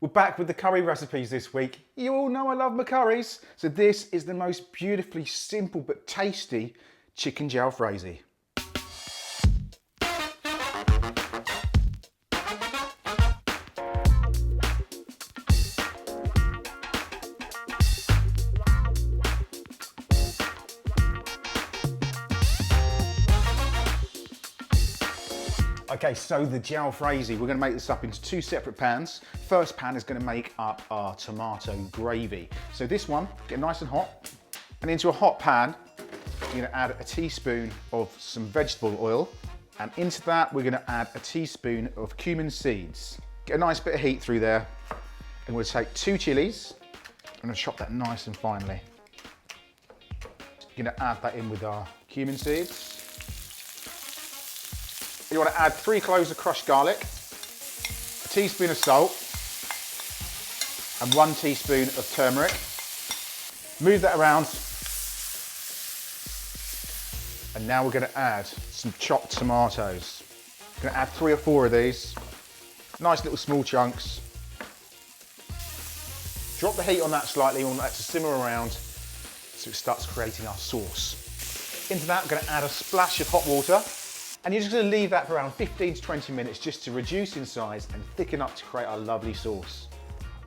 We're back with the curry recipes this week. You all know I love my curries. So this is the most beautifully simple but tasty chicken jalfrezi. Okay, so the jalfrezi, we're going to make this up into two separate pans. First pan is going to make up our tomato gravy. So this one, get nice and hot, and into a hot pan, you're going to add a teaspoon of some vegetable oil, and into that we're going to add a teaspoon of cumin seeds. Get a nice bit of heat through there, and we'll take 2 chilies. I'm going to chop that nice and finely. You're going to add that in with our cumin seeds. You want to add 3 cloves of crushed garlic, a teaspoon of salt, and 1 teaspoon of turmeric. Move that around. And now we're going to add some chopped tomatoes. I'm going to add 3 or 4 of these. Nice little small chunks. Drop the heat on that slightly, we want that to simmer around so it starts creating our sauce. Into that, I'm going to add a splash of hot water. And you're just going to leave that for around 15 to 20 minutes just to reduce in size and thicken up to create our lovely sauce.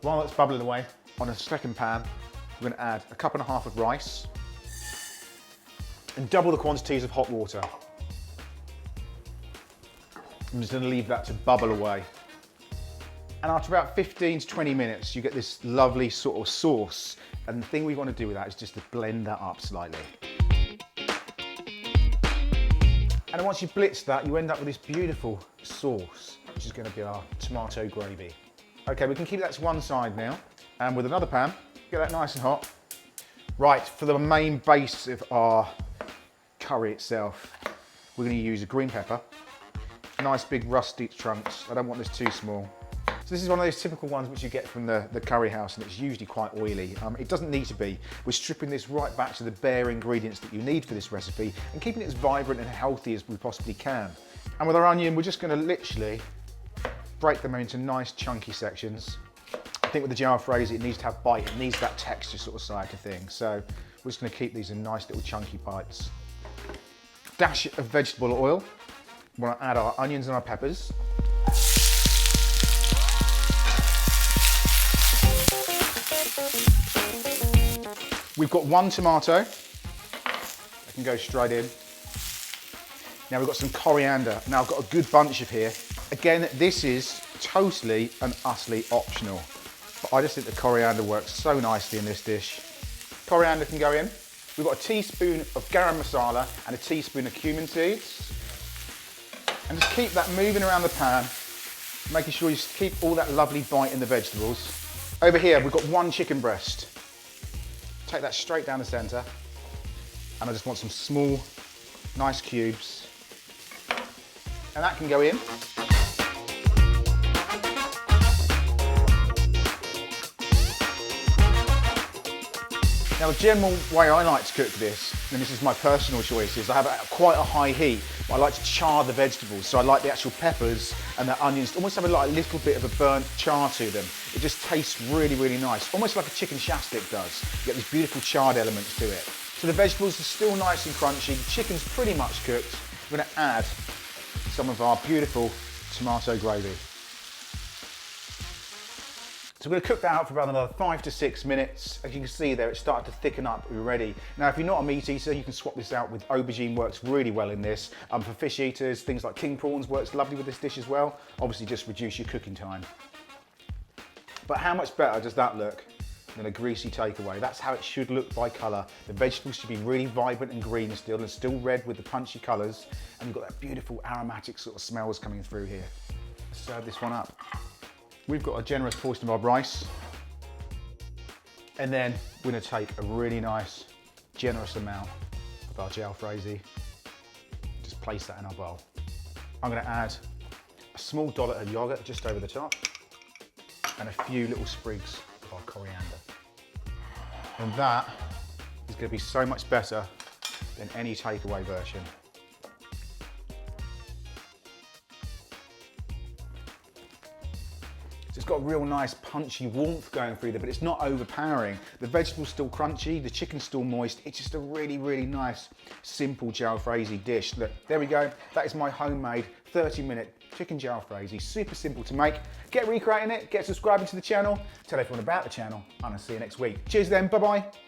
While that's bubbling away, on a second pan, we're going to add a 1.5 cups of rice and double the quantities of hot water. I'm just going to leave that to bubble away. And after about 15 to 20 minutes, you get this lovely sort of sauce. And the thing we want to do with that is just to blend that up slightly. And once you blitz that, you end up with this beautiful sauce, which is going to be our tomato gravy. Okay, we can keep that to one side now. And with another pan, get that nice and hot. Right, for the main base of our curry itself, we're going to use a green pepper. Nice big rusty chunks. I don't want this too small. So this is one of those typical ones which you get from the curry house, and it's usually quite oily. It doesn't need to be. We're stripping this right back to the bare ingredients that you need for this recipe and keeping it as vibrant and healthy as we possibly can. And with our onion, we're just going to literally break them into nice chunky sections. I think with the jalfrezi, it needs to have bite. It needs that texture sort of side of thing. So we're just going to keep these in nice little chunky bites. Dash of vegetable oil. We want to add our onions and our peppers. We've got 1 tomato, that can go straight in. Now we've got some coriander. Now I've got a good bunch of here. Again, this is totally and utterly optional, but I just think the coriander works so nicely in this dish. Coriander can go in. We've got a teaspoon of garam masala and a teaspoon of cumin seeds. And just keep that moving around the pan, making sure you keep all that lovely bite in the vegetables. Over here, we've got 1 chicken breast. Take that straight down the center. And I just want some small, nice cubes. And that can go in. Now, the general way I like to cook this, and this is my personal choice, is I have quite a high heat, but I like to char the vegetables. So I like the actual peppers and the onions to almost have a little bit of a burnt char to them. It just tastes really, really nice, almost like a chicken shastik does. You get these beautiful charred elements to it. So the vegetables are still nice and crunchy. The chicken's pretty much cooked. We're going to add some of our beautiful tomato gravy. So we're going to cook that out for about another 5 to 6 minutes. As you can see there, it's starting to thicken up already. Now, if you're not a meat eater, you can swap this out with aubergine, works really well in this. For fish eaters, things like king prawns works lovely with this dish as well. Obviously, just reduce your cooking time. But how much better does that look than a greasy takeaway? That's how it should look by colour. The vegetables should be really vibrant and green still, and still red with the punchy colours. And you've got that beautiful aromatic sort of smells coming through here. Let's serve this one up. We've got a generous portion of our rice, and then we're going to take a really nice, generous amount of our jalfrezi. Just place that in our bowl. I'm going to add a small dollop of yogurt just over the top, and a few little sprigs of our coriander. And that is going to be so much better than any takeaway version. Just got a real nice punchy warmth going through there, but it's not overpowering. The vegetable's still crunchy, the chicken's still moist. It's just a really, really nice, simple jalfrezi dish. Look, there we go. That is my homemade 30-minute chicken jalfrezi. Super simple to make. Get recreating it, get subscribing to the channel, tell everyone about the channel, and I'll see you next week. Cheers then, bye-bye.